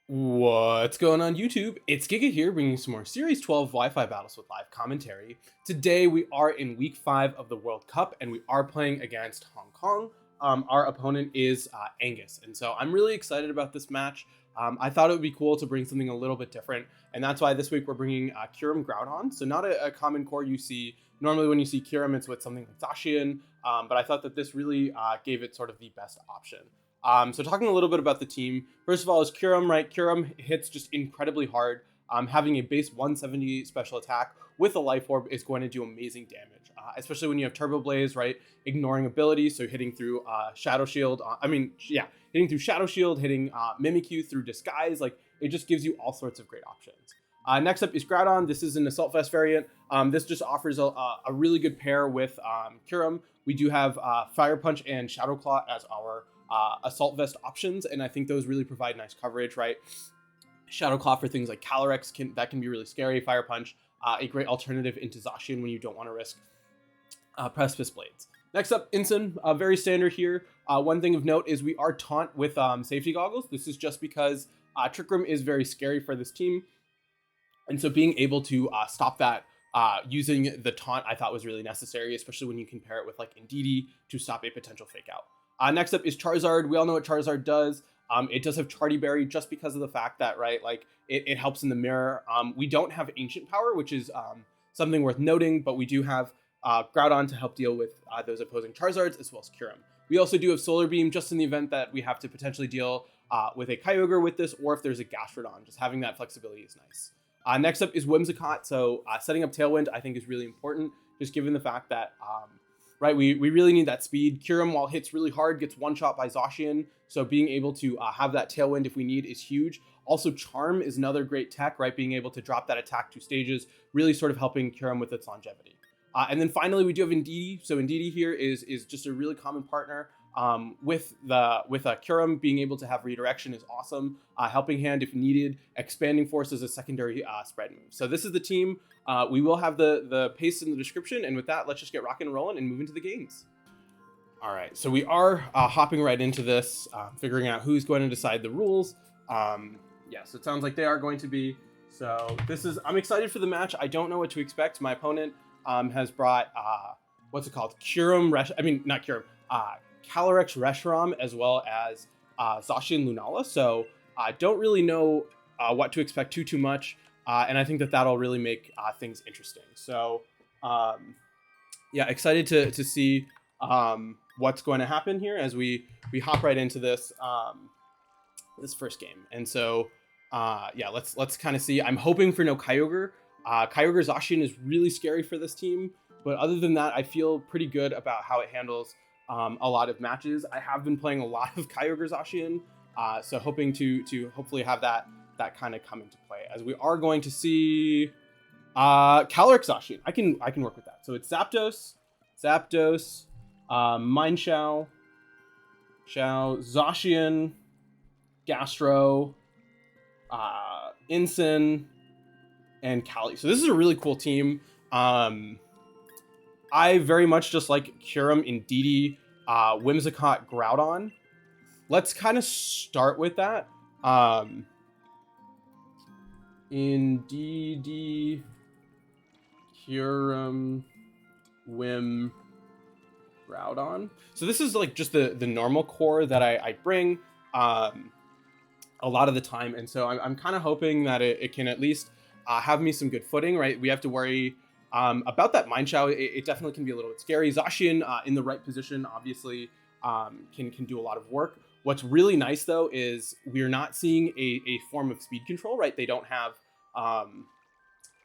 What's going on YouTube? It's Giga here bringing some more Series 12 Wi-Fi battles with live commentary. Today we are in week 5 of the World Cup and we are playing against Hong Kong. Our opponent is Angus, and so I'm really excited about this match. I thought it would be cool to bring something a little bit different, and that's why this week we're bringing Kyurem Groudon. So not a common core you see. Normally when you see Kyurem, it's with something like Zacian, but I thought that this really gave it sort of the best option. So talking a little bit about the team, first of all is Kyurem, right? Kyurem hits just incredibly hard. Having a base 170 special attack with a life orb is going to do amazing damage, especially when you have Turbo Blaze, right? Ignoring abilities, so hitting through Shadow Shield. Hitting through Shadow Shield, hitting Mimikyu through Disguise. Like, it just gives you all sorts of great options. Next up is Groudon. This is an Assault Vest variant. This just offers a really good pair with Kyurem. We do have Fire Punch and Shadow Claw as our Assault Vest options, and I think those really provide nice coverage, right? Shadow Claw for things like Calyrex can be really scary. Fire Punch, a great alternative into Zacian when you don't want to risk Precipice Blades. Next up, Incin, very standard here. One thing of note is we are taunt with safety goggles. This is just because Trick Room is very scary for this team, and so being able to stop that using the taunt I thought was really necessary, especially when you compare it with like Indeedee to stop a potential fake out. Next up is Charizard. We all know what Charizard does. It does have Charty Berry just because of the fact that, right, like it helps in the mirror. We don't have Ancient Power, which is something worth noting, but we do have Groudon to help deal with those opposing Charizards as well as Kyurem. We also do have Solar Beam just in the event that we have to potentially deal with a Kyogre with this, or if there's a Gastrodon. Just having that flexibility is nice. Next up is Whimsicott. So setting up Tailwind I think is really important, just given the fact that right, we really need that speed. Kyurem, while hits really hard, gets one shot by Zacian, so being able to have that Tailwind if we need is huge. Also, Charm is another great tech, right? Being able to drop that attack 2 stages, really sort of helping Kyurem with its longevity. And then finally, we do have Indeedee. So Indeedee here is just a really common partner. With Kyurem being able to have redirection is awesome. Helping Hand if needed. Expanding Force is a secondary spread move. So this is the team. We will have the paste in the description, and with that, let's just get rocking and rolling and move into the games. All right, so we are hopping right into this, figuring out who's going to decide the rules. So it sounds like they are going to be. So I'm excited for the match. I don't know what to expect. My opponent has brought what's it called? Calyrex Reshiram as well as Zacian Lunala. So I don't really know what to expect too much. And I think that'll really make things interesting. So, excited to see what's going to happen here as we hop right into this this first game. And so, let's kind of see. I'm hoping for no Kyogre. Kyogre Zacian is really scary for this team, but other than that, I feel pretty good about how it handles a lot of matches. I have been playing a lot of Kyogre Zacian, so hoping to hopefully have that kind of come into play, as we are going to see Calyrex Zacian. I can work with that. So it's Zapdos, Mineshaw, Zacian, Gastro, Incin, and Cali. So this is a really cool team. I very much just like Kyurem, Indeedee, Whimsicott, Groudon. Let's kind of start with that. Indeedee, Kyurem, Whim, Groudon. So this is like just the normal core that I bring a lot of the time, and so I'm kind of hoping that it can at least have me some good footing, right? We have to worry about that Mineshaw. It definitely can be a little bit scary. Zacian in the right position obviously can do a lot of work. What's really nice though is we're not seeing a form of speed control, right? They don't have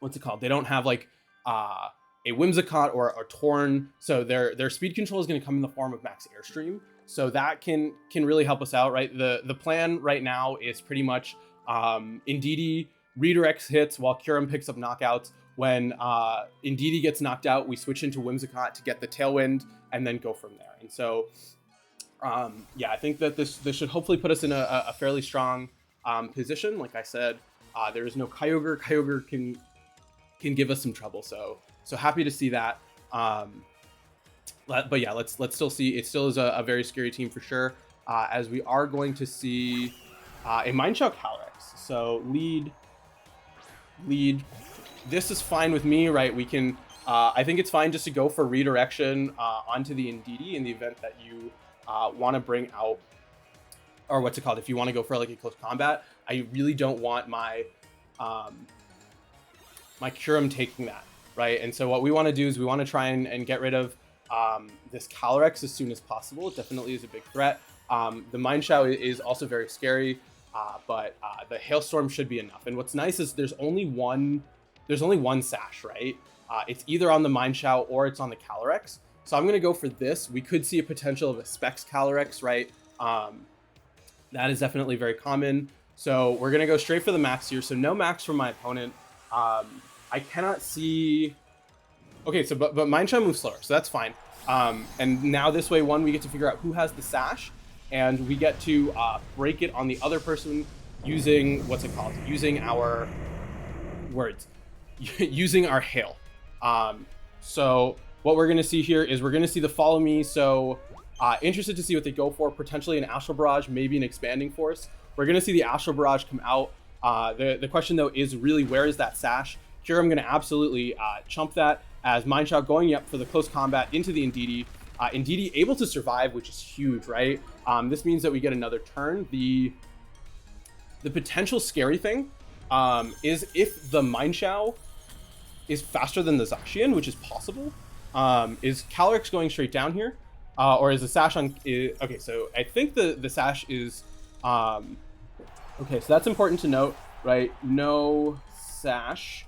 what's it called? They don't have like a Whimsicott or a Torn. So their speed control is going to come in the form of Max Airstream. So that can really help us out, right? The plan right now is pretty much Indeedee redirects hits while Kyurem picks up knockouts. When Indeedee gets knocked out, we switch into Whimsicott to get the Tailwind and then go from there. And so I think that this should hopefully put us in a fairly strong position. Like I said, there is no Kyogre. Kyogre can give us some trouble. So happy to see that. But let's still see. It still is a very scary team for sure. As we are going to see a Mineshaw Calyrex. So lead. This is fine with me, right? We can, I think it's fine just to go for redirection onto the Indeedee in the event that you want to bring out, or what's it called? If you want to go for like a close combat, I really don't want my my Kyurem taking that, right? And so what we want to do is we want to try and get rid of this Calyrex as soon as possible. It definitely is a big threat. The Mineshaw is also very scary, but the Hailstorm should be enough. And what's nice is there's only one sash, right? It's either on the Mineshaw or it's on the Calyrex. So I'm going to go for this. We could see a potential of a Specs Calyrex, right? That is definitely very common. So we're going to go straight for the max here. So no max from my opponent. I cannot see... Okay, so but Mineshaw moves slower, so that's fine. And now this way, we get to figure out who has the sash, and we get to break it on the other person using, what's it called? Using our words. Using our hail. So what we're going to see here is we're going to see the follow me. So interested to see what they go for. Potentially an Astral Barrage, maybe an Expanding Force. We're going to see the Astral Barrage come out. The question, though, is really where is that sash? Here I'm going to absolutely chump that as Mineshaw going up for the close combat into the Indeedee. Indeedee able to survive, which is huge, right? This means that we get another turn. The potential scary thing is if the Mineshaw is faster than the Zacian, which is possible. Is Calyrex going straight down here? Or is the sash on... okay, so I think the sash is... okay, so that's important to note, right? No sash.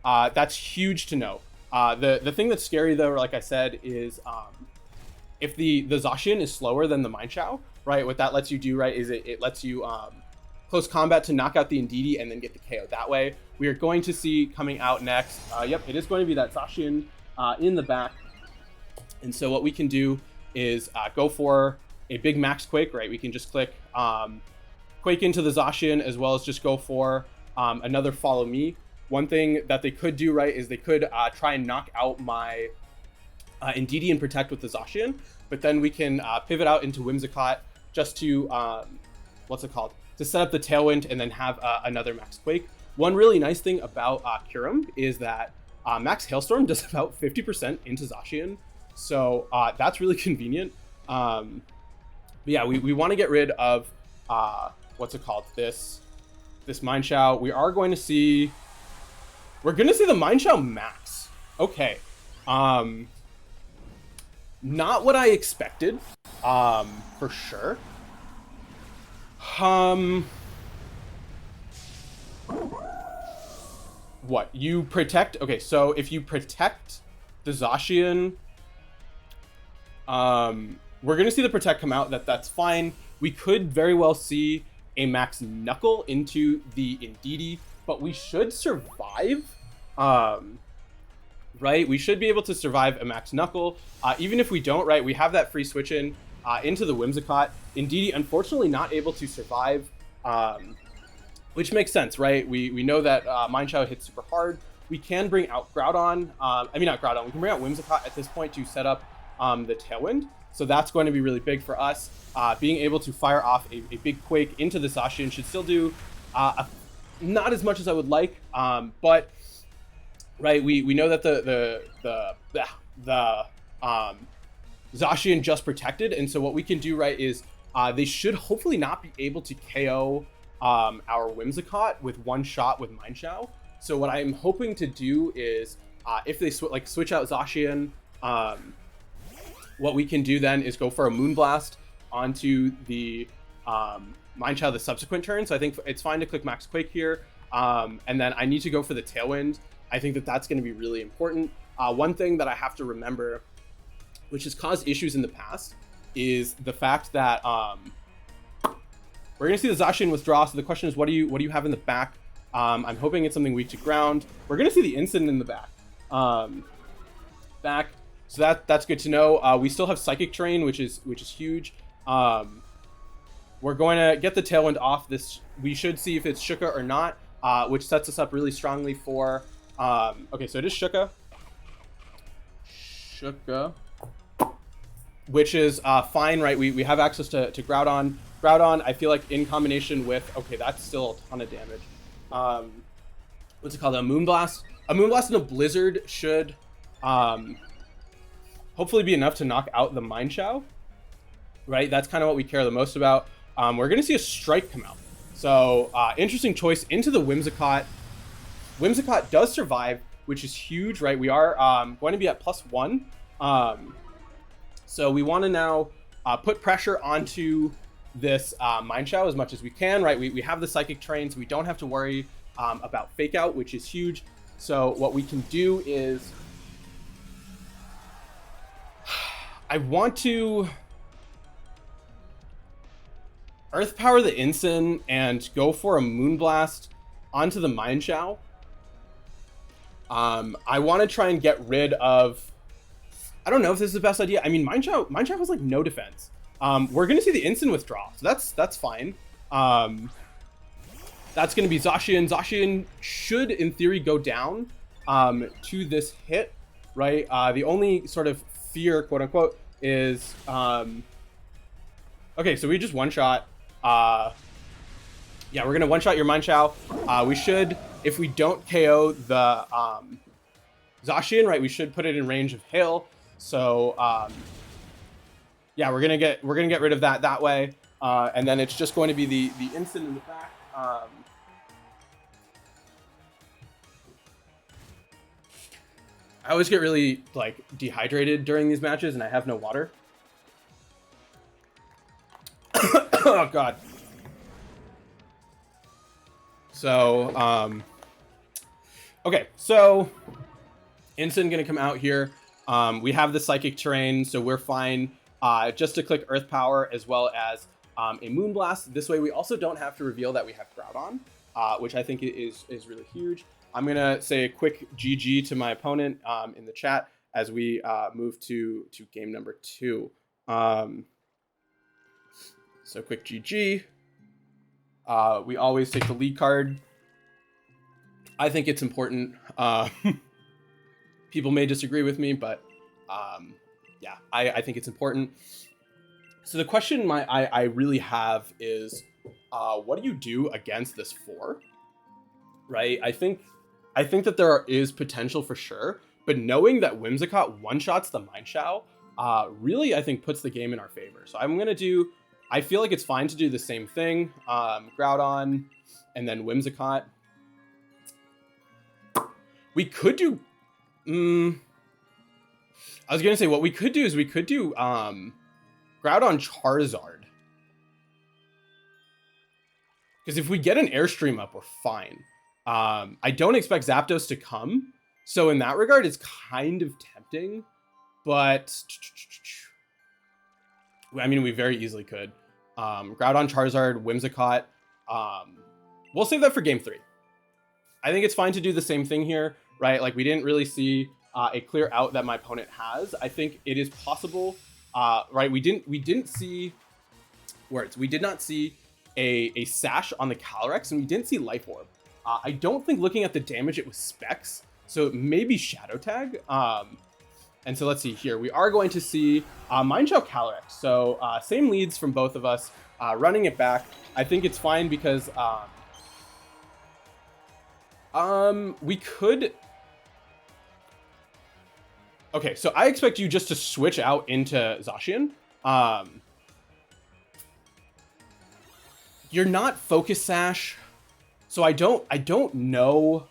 That's huge to know. The thing that's scary, though, like I said, is if the Zacian is slower than the Mineshaw, right? What that lets you do, right, is it lets you close combat to knock out the Indeedee and then get the KO that way. We are going to see coming out next. Yep, it is going to be that Zacian in the back. And so what we can do is go for a big max Quake, right? We can just click Quake into the Zacian, as well as just go for another Follow Me. One thing that they could do, right, is they could try and knock out my Indeedee and Protect with the Zacian, but then we can pivot out into Whimsicott just to, what's it called? To set up the Tailwind and then have another Max Quake. One really nice thing about Kyurem is that Max Hailstorm does about 50% into Zacian, so that's really convenient. But yeah, we want to get rid of, what's it called? This Mineshaw. We are going to see... We're going to see the Mineshaw max. Okay. Not what I expected, for sure. What? You protect? Okay, so if you protect the Zacian, we're going to see the Protect come out. That's fine. We could very well see a max Knuckle into the Indeedee, but we should survive, right? We should be able to survive a max Knuckle. Even if we don't, right, we have that free switch in into the Whimsicott. Indeedee, unfortunately, not able to survive, which makes sense, right? We know that Mineshaw hits super hard. We can bring out Groudon. I mean, not Groudon. We can bring out Whimsicott at this point to set up the Tailwind. So that's going to be really big for us. Being able to fire off a big Quake into the Zacian should still do not as much as I would like, but right, we know that the Zacian just protected, and so what we can do, right, is they should hopefully not be able to KO our Whimsicott with one shot with Mineshaw. So what I'm hoping to do is if they switch out Zacian, what we can do then is go for a Moonblast onto the Mineshaw the subsequent turn. So I think it's fine to click Max Quake here. And then I need to go for the Tailwind. I think that's going to be really important. One thing that I have to remember, which has caused issues in the past, is the fact that we're going to see the Zacian withdraw. So the question is, what do you have in the back? I'm hoping it's something weak to ground. We're going to see the Instant in the back. So that's good to know. We still have Psychic Terrain, which is huge. We're going to get the Tailwind off this. We should see if it's Shuka or not, which sets us up really strongly for... okay, so it is Shuka. which is fine, right? We have access to Groudon. Groudon, I feel like in combination with, okay, that's still a ton of damage. What's it called? A Moonblast. A Moonblast and a Blizzard should hopefully be enough to knock out the Mineshaw, right? That's kind of what we care the most about. We're going to see a Strike come out. So interesting choice into the Whimsicott. Whimsicott does survive, which is huge, right? We are going to be at +1. So we want to now put pressure onto this Mineshaw as much as we can, right? We have the Psychic Terrain, so we don't have to worry about Fake Out, which is huge. So what we can do is I want to Earth Power the Incin and go for a Moonblast onto the Mineshaw. I want to try and get rid of, I don't know if this is the best idea. I mean, Mineshaw has like no defense. We're going to see the Incin withdraw, so that's fine. That's going to be Zacian. Zacian should, in theory, go down to this hit, right? The only sort of fear, quote unquote, is okay. So we just one-shot. Yeah, we're gonna one-shot your Mineshaw. We should, if we don't KO the Zacian, right? We should put it in range of Hail. So yeah, we're gonna get rid of that way, and then it's just going to be the Incin in the back. I always get really like dehydrated during these matches, and I have no water. Oh God. So okay, so Incin gonna come out here. We have the Psychic Terrain, so we're fine. Just to click Earth Power as well as a Moonblast. This way we also don't have to reveal that we have Groudon, which I think is really huge. I'm gonna say a quick GG to my opponent in the chat as we move to game number 2. So quick GG. We always take the lead card. I think it's important. People may disagree with me, but yeah, I think it's important. So the question I really have is, what do you do against this 4? Right? I think that there is potential for sure, but knowing that Whimsicott one-shots the Mineshaw really, I think, puts the game in our favor. So I'm gonna do, I feel like it's fine to do the same thing. Groudon and then Whimsicott. We could do, I was gonna say what we could do is we could do Groudon Charizard. Because if we get an Airstream up, we're fine. I don't expect Zapdos to come, so in that regard, it's kind of tempting. But I mean, we very easily could. Groudon Charizard, Whimsicott. We'll save that for game 3. I think it's fine to do the same thing here, right? Like we didn't really see a clear out that my opponent has. I think it is possible, right? We didn't see words. We did not see a Sash on the Calyrex, and we didn't see Life Orb. I don't think looking at the damage, it was Specs, so it may be Shadow Tag. And so let's see here. We are going to see Mineshaw Calyrex. So same leads from both of us, running it back. I think it's fine because we could. Okay, so I expect you just to switch out into Zacian. You're not Focus Sash, so I don't know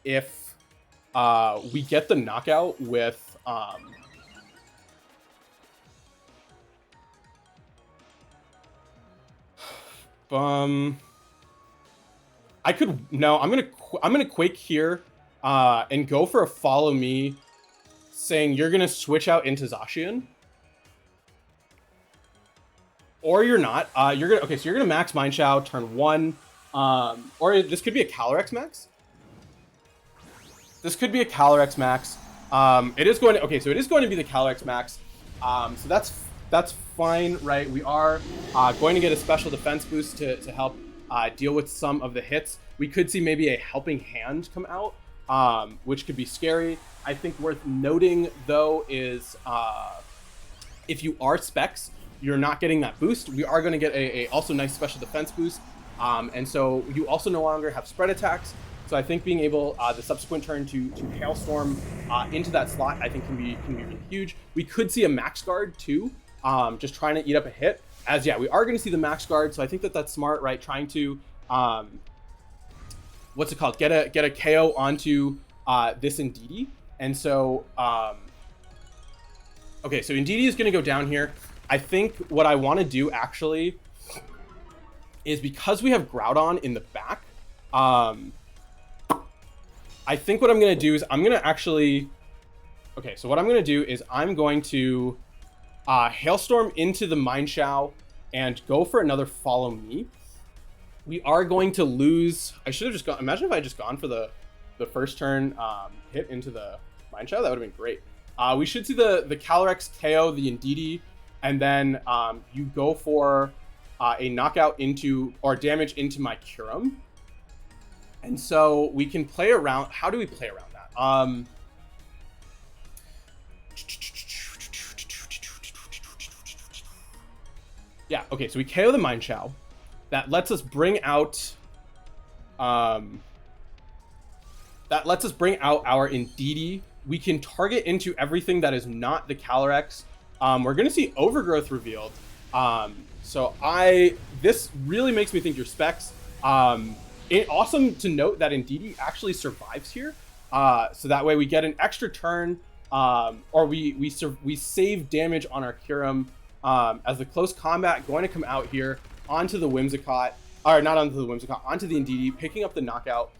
if we get the knockout with I could, no, I'm gonna Quake here and go for a Follow Me, saying you're gonna switch out into Zacian. Or you're not. You're gonna, okay, so you're gonna max Mineshaw turn 1. Or this could be a Calyrex max. This could be a Calyrex max. It is going to, okay, so it is going to be the Calyrex max. So that's fine, right? We are going to get a special defense boost to help deal with some of the hits. We could see maybe a Helping Hand come out, which could be scary. I think worth noting though is If you are specs, you're not getting that boost. We are going to get a also nice special defense boost. And so you also no longer have spread attacks. So I think being able the subsequent turn to Hailstorm into that slot, I think can be really huge. We could see a max guard too, just trying to eat up a hit. As yeah, we are going to see the max guard, so I think that's smart, right? Trying to what's it called? Get a KO onto this Indeedee, and so okay, so Indeedee is going to go down here. I think what I want to do actually is, because we have Groudon in the back, I think what I'm going to do is I'm going to actually... Okay, so what I'm going to do is I'm going to Hailstorm into the Mineshaw and go for another Follow Me. We are going to lose... I should have just gone... Imagine if I had just gone for the first turn hit into the Mineshaw. That would have been great. We should see the Calyrex KO the Indeedee, and then you go for a knockout into, or damage into my Kyurem. And so we can play around. How do we play around that? Yeah, okay, so we KO the Mineshaw. That lets us bring out our Indeedee. We can target into everything that is not the Calyrex. We're gonna see Overgrowth revealed. So this really makes me think you're specs. Awesome to note that Indeedee actually survives here. So that way we get an extra turn, or we save damage on our Kyurem, as the close combat going to come out here onto the Whimsicott, or not onto the Whimsicott, onto the Indeedee, picking up the knockout.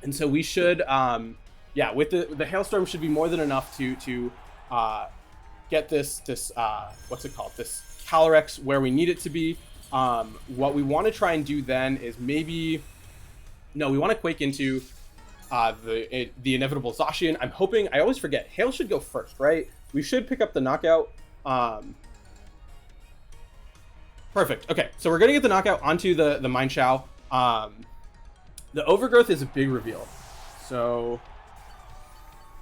And so we should, yeah, with the Hailstorm should be more than enough to get this what's it called? This Calyrex where we need it to be. What we want to try and do then is maybe, no, we want to Quake into the inevitable Zacian. I'm hoping, I always forget, Hail should go first, right? We should pick up the knockout. Perfect. Okay, so we're gonna get the knockout onto the Mineshaw. The Overgrowth is a big reveal. So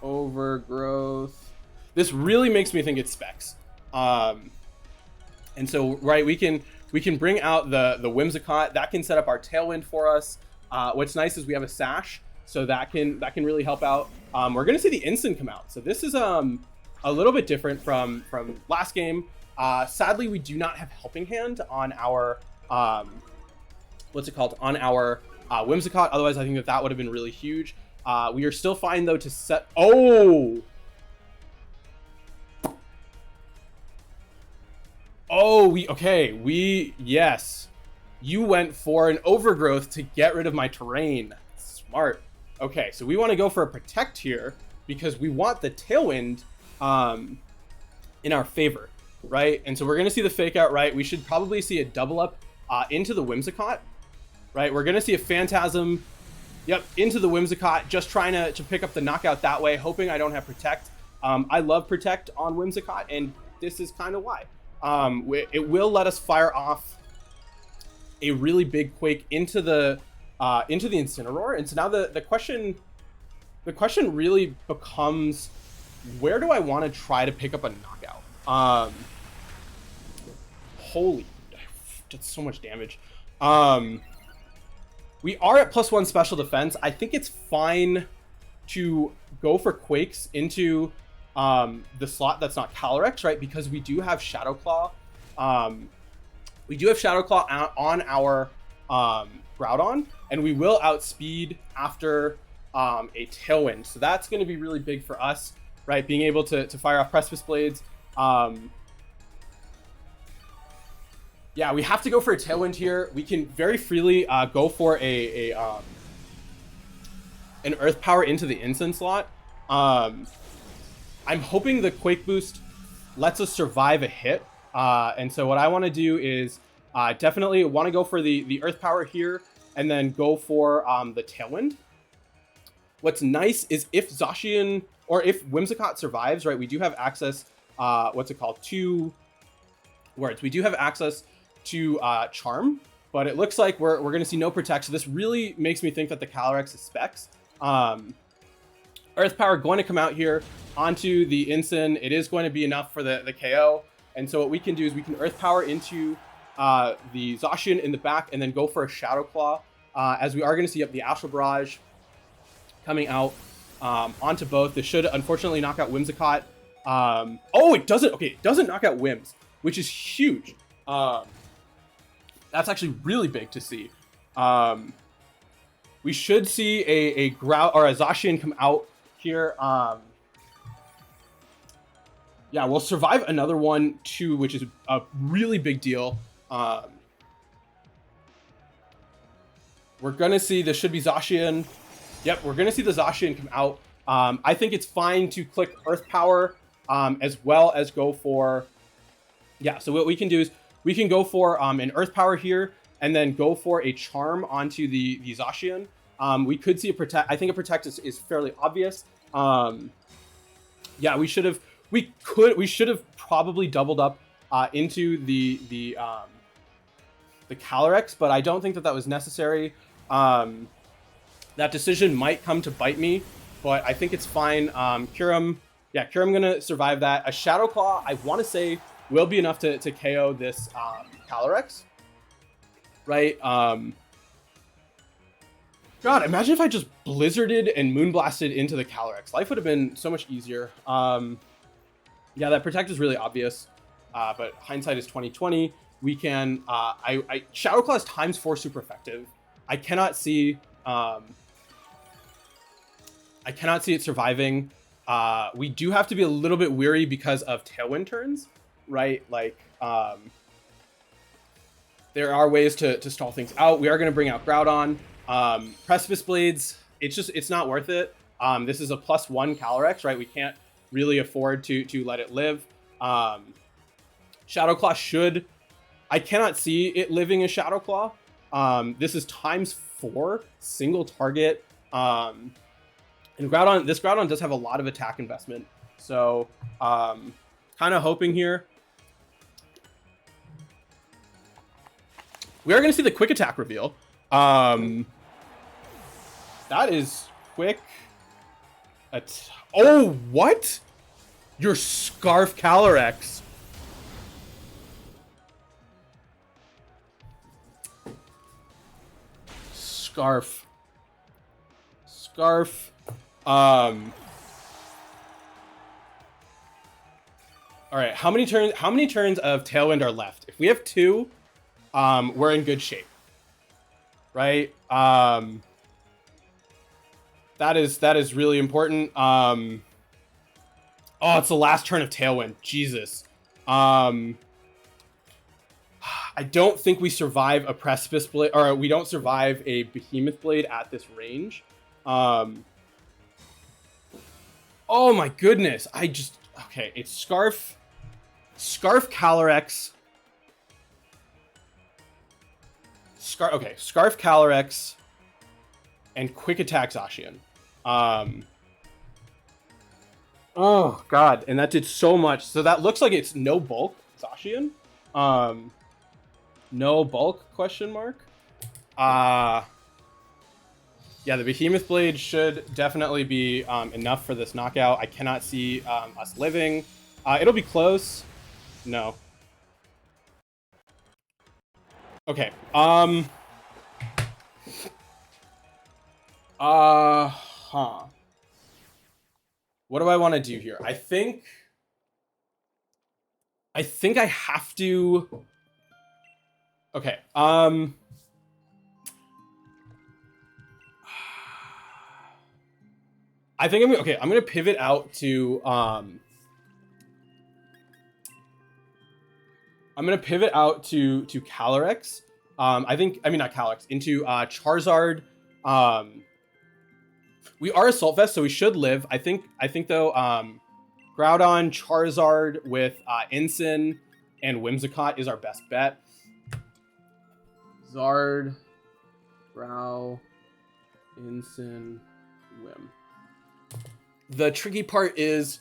Overgrowth. This really makes me think it's specs. And so right, we can bring out the Whimsicott. That can set up our Tailwind for us. What's nice is we have a Sash, so that can really help out. We're gonna see the Instant come out. So this is a little bit different from last game. Sadly, we do not have Helping Hand on our what's it called? On our Whimsicott. Otherwise, I think that would have been really huge. We are still fine though to set. Oh, yes. You went for an Overgrowth to get rid of my terrain. Smart. Okay, so we want to go for a Protect here because we want the Tailwind in our favor, right? And so we're going to see the Fake Out, right? We should probably see a double up into the Whimsicott, right? We're going to see a Phantasm, yep, into the Whimsicott, just trying to pick up the knockout that way, hoping I don't have Protect. I love Protect on Whimsicott, and this is kind of why. It will let us fire off a really big Quake into the Incineroar, and so now the question really becomes, where do I want to try to pick up a knockout? Holy, that's so much damage. We are at +1 special defense. I think it's fine to go for Quakes into the slot that's not Calyrex, right? Because we do have Shadow Claw. We do have Shadow Claw on our Groudon, and we will outspeed after a Tailwind. So that's going to be really big for us, right? Being able to fire off Precipice Blades. Yeah, we have to go for a Tailwind here. We can very freely go for an Earth Power into the Instant slot. I'm hoping the Quake Boost lets us survive a hit. And so what I want to do is definitely want to go for the Earth Power here and then go for the Tailwind. What's nice is if Zacian or if Whimsicott survives, right, we do have access, what's it called, to words. We do have access to Charm, but it looks like we're going to see no Protect. So this really makes me think that the Calyrex is specs. Or Earth Power going to come out here onto the Ensign. It is going to be enough for the KO. And so what we can do is we can Earth Power into the Zacian in the back and then go for a Shadow Claw. As we are going to see up the Astral Barrage coming out onto both. This should unfortunately knock out Whimsicott. Oh, it doesn't. Okay, it doesn't knock out Whims, which is huge. That's actually really big to see. We should see a Growl or a Zacian come out here. Yeah, we'll survive another one too, which is a really big deal. We're gonna see this should be Zacian. Yep, we're gonna see the Zacian come out. I think it's fine to click Earth Power as well as go for. Yeah, so what we can do is we can go for an Earth Power here and then go for a Charm onto the Zacian. We could see a Protect. I think a Protect is fairly obvious. Yeah, we should have probably doubled up into the Calyrex, but I don't think that was necessary. That decision might come to bite me, but I think it's fine. Kyurem gonna survive that. A Shadow Claw, I want to say, will be enough to KO this Calyrex, right? God, imagine if I just Blizzarded and Moonblasted into the Calyrex. Life would have been so much easier. Yeah, that Protect is really obvious, but hindsight is 2020. We can, Shadow Claw is ×4 super effective. I cannot see it surviving. We do have to be a little bit weary because of Tailwind turns, right? Like, there are ways to stall things out. We are going to bring out Groudon. Precipice Blades, it's not worth it. This is a +1 Calyrex, right? We can't really afford to let it live. Shadow Claw I cannot see it living as Shadow Claw. This is ×4 single target. And this Groudon does have a lot of attack investment. So kind of hoping here. We are going to see the quick attack reveal. That is quick. Oh, what? Your Scarf Calyrex. Scarf. All right, how many turns of Tailwind are left? If we have 2, we're in good shape. Right? That is really important. Oh, it's the last turn of Tailwind. Jesus. I don't think we survive a Precipice Blade, or we don't survive a Behemoth Blade at this range. Oh my goodness. Okay, it's Scarf Calyrex. Scarf Calyrex and Quick Attack Zacian. Oh god, and that did so much. So that looks like it's no bulk Zacian. No bulk question mark. Yeah, the Behemoth Blade should definitely be enough for this knockout. I cannot see us living. It'll be close. No. Okay. What do I want to do here? I think I have to. Okay. I think I'm gonna pivot out to Calyrex. Not Calyrex, into Charizard. We are Assault Vest, so we should live. I think though, Groudon, Charizard with Ensign and Whimsicott is our best bet. Zard, Growl, Ensign, Whim. The tricky part is,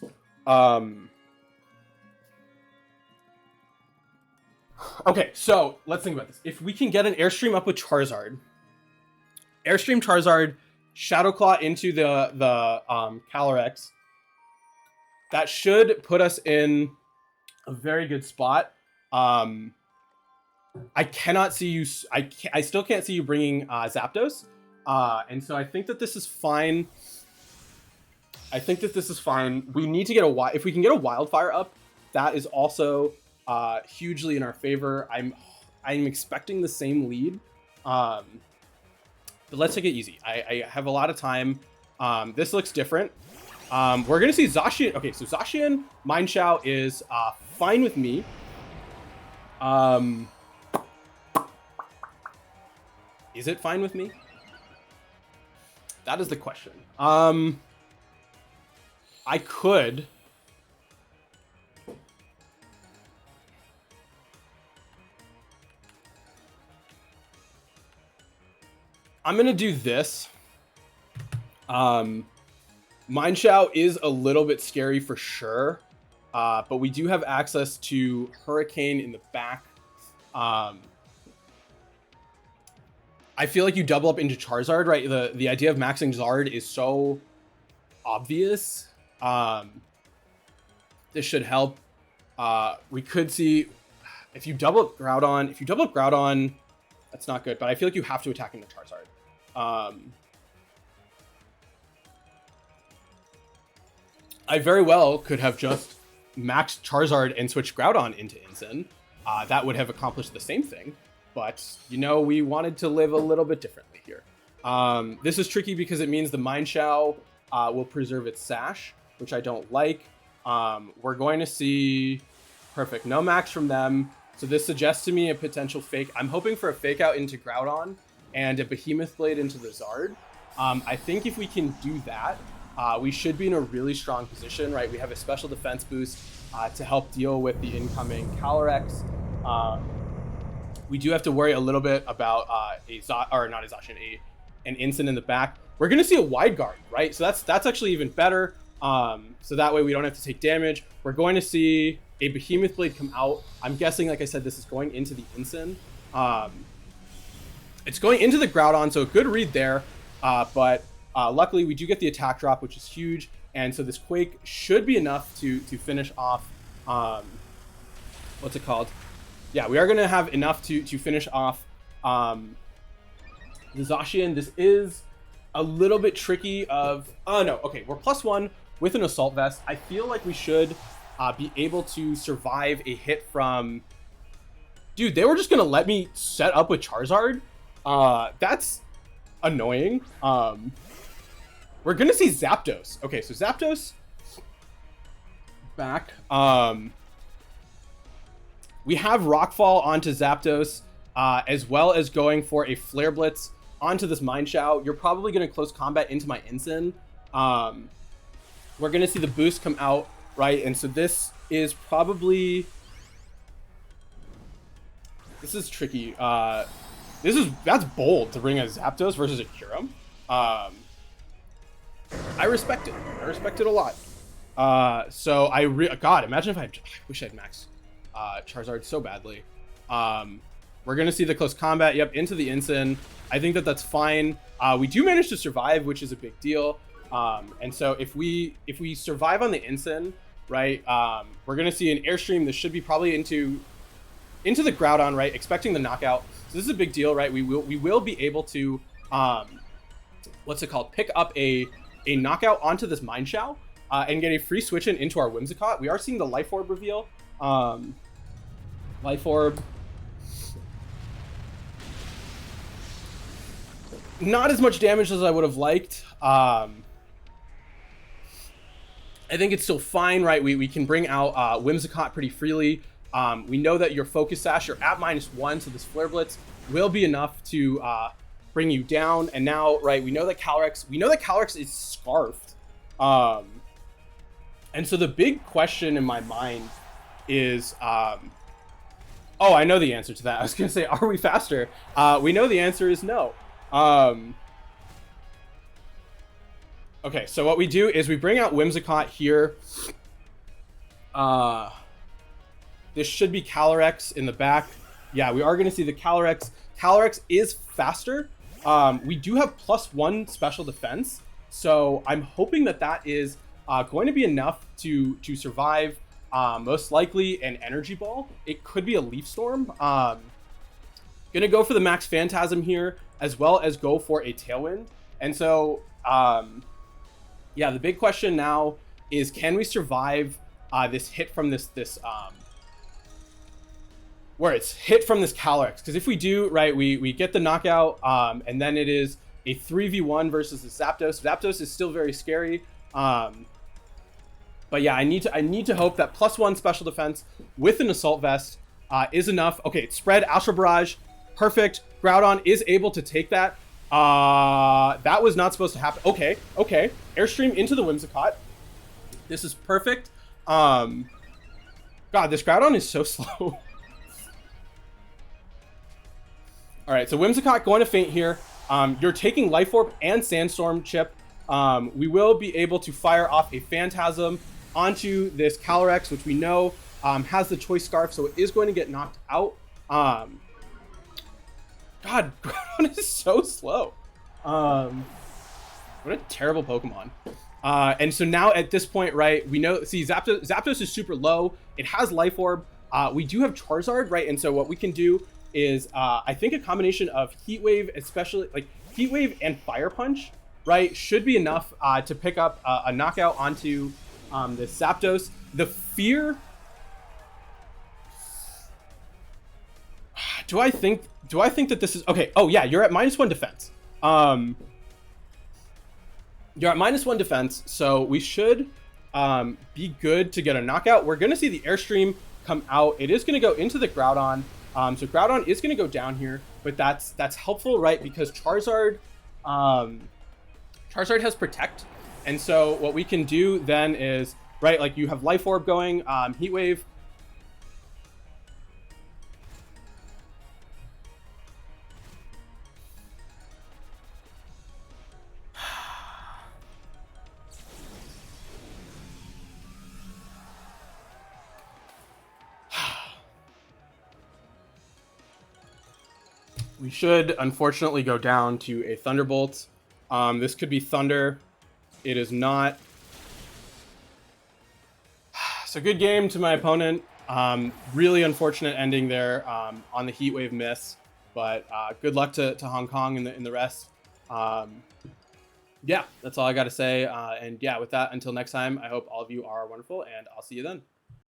okay, so let's think about this. If we can get an Airstream up with Charizard, Airstream Charizard Shadow Claw into the Calyrex. That should put us in a very good spot. I cannot see you. I still can't see you bringing Zapdos. And so I think that this is fine. We need to get if we can get a Wildfire up, that is also hugely in our favor. I'm expecting the same lead. But let's take it easy. I have a lot of time. This looks different. We're gonna see Zacian. Okay, so Zacian Mineshow is fine with me. Is it fine with me? That is the question. I could. I'm gonna do this. Mineshow is a little bit scary for sure, but we do have access to Hurricane in the back. I feel like you double up into Charizard, right? The idea of maxing Zard is so obvious. This should help. We could see if you double up Groudon, that's not good, but I feel like you have to attack into Charizard. I very well could have just maxed Charizard and switched Groudon into Incin. That would have accomplished the same thing, but you know, we wanted to live a little bit differently here. This is tricky because it means the Mineshow will preserve its Sash, which I don't like. We're going to see perfect no max from them. So this suggests to me a potential fake. I'm hoping for a fake out into Groudon and a Behemoth Blade into the Zard. I think if we can do that, we should be in a really strong position, right? We have a special defense boost to help deal with the incoming Calyrex. We do have to worry a little bit about an Incin in the back. We're going to see a Wide Guard, right? So that's actually even better. So that way we don't have to take damage. We're going to see a Behemoth Blade come out. I'm guessing, like I said, this is going into the Incin. It's going into the Groudon, so a good read there. But luckily we do get the attack drop, which is huge. And so this Quake should be enough to finish off, what's it called? Yeah, we are going to have enough to finish off the Zacian. This is a little bit tricky of... Oh, no. Okay, we're +1 with an Assault Vest. I feel like we should be able to survive a hit from... Dude, they were just going to let me set up with Charizard? That's annoying. We're going to see Zapdos. Okay, so Zapdos back. We have Rockfall onto Zapdos, as well as going for a Flare Blitz onto this Mineshow. You're probably going to close combat into my Incin. We're going to see the boost come out, right? And so this is probably... This is tricky. That's bold to bring a Zapdos versus a Kyurem. I respect it. I respect it a lot. So God, imagine if I wish I had maxed Charizard so badly. We're gonna see the close combat. Yep, into the Incin. I think that's fine. We do manage to survive, which is a big deal. And so if we survive on the Incin, right, we're gonna see an Airstream. This should be probably into the Groudon, right? Expecting the knockout. So this is a big deal, right? We will be able to what's it called? Pick up a knockout onto this Mineshow and get a free switch in into our Whimsicott. We are seeing the Life Orb reveal. Life Orb. Not as much damage as I would have liked. I think it's still fine, right? We can bring out Whimsicott pretty freely. We know that your Focus Sash, you're at -1, so this Flare Blitz will be enough to bring you down. And now, right, we know that Calyrex is Scarfed. And so the big question in my mind is, oh, I know the answer to that. I was going to say, are we faster? We know the answer is no. Okay, so what we do is we bring out Whimsicott here. This should be Calyrex in the back. Yeah, we are going to see the Calyrex. Calyrex is faster. We do have +1 special defense, so I'm hoping that that is going to be enough to survive. Most likely an energy ball. It could be a leaf storm. Gonna go for the max phantasm here, as well as go for a tailwind. And so yeah, the big question now is, can we survive this hit from this where it's hit from this Calyrex? Because if we do, right, we get the knockout, and then it is a 3v1 versus the Zapdos. Zapdos is still very scary. But yeah, I need to hope that +1 special defense with an assault vest is enough. Okay, it's spread, Astral Barrage, perfect. Groudon is able to take that. That was not supposed to happen. Okay, Airstream into the Whimsicott. This is perfect. God, this Groudon is so slow. All right, so Whimsicott going to faint here. You're taking Life Orb and Sandstorm, Chip. We will be able to fire off a Phantasm onto this Calyrex, which we know has the Choice Scarf, so it is going to get knocked out. God, Groudon is so slow. What a terrible Pokemon. And so now at this point, right, we know, see, Zapdos is super low. It has Life Orb. We do have Charizard, right? And so what we can do is, I think a combination of Heat Wave, especially like Heat Wave and Fire Punch, right, should be enough to pick up a knockout onto this Zapdos. The fear... Do I think that this is... Okay, oh yeah, you're at -1 defense. You're at -1 defense, so we should be good to get a knockout. We're going to see the Airstream come out. It is going to go into the Groudon. So Groudon is going to go down here, but that's helpful, right? Because Charizard has Protect. And so what we can do then is, right, like you have Life Orb going, Heat Wave. We should unfortunately go down to a Thunderbolt. This could be Thunder. It is not. So good game to my opponent. Really unfortunate ending there on the Heat Wave miss, but good luck to Hong Kong in the rest. Yeah, that's all I got to say. And yeah, with that, until next time, I hope all of you are wonderful, and I'll see you then.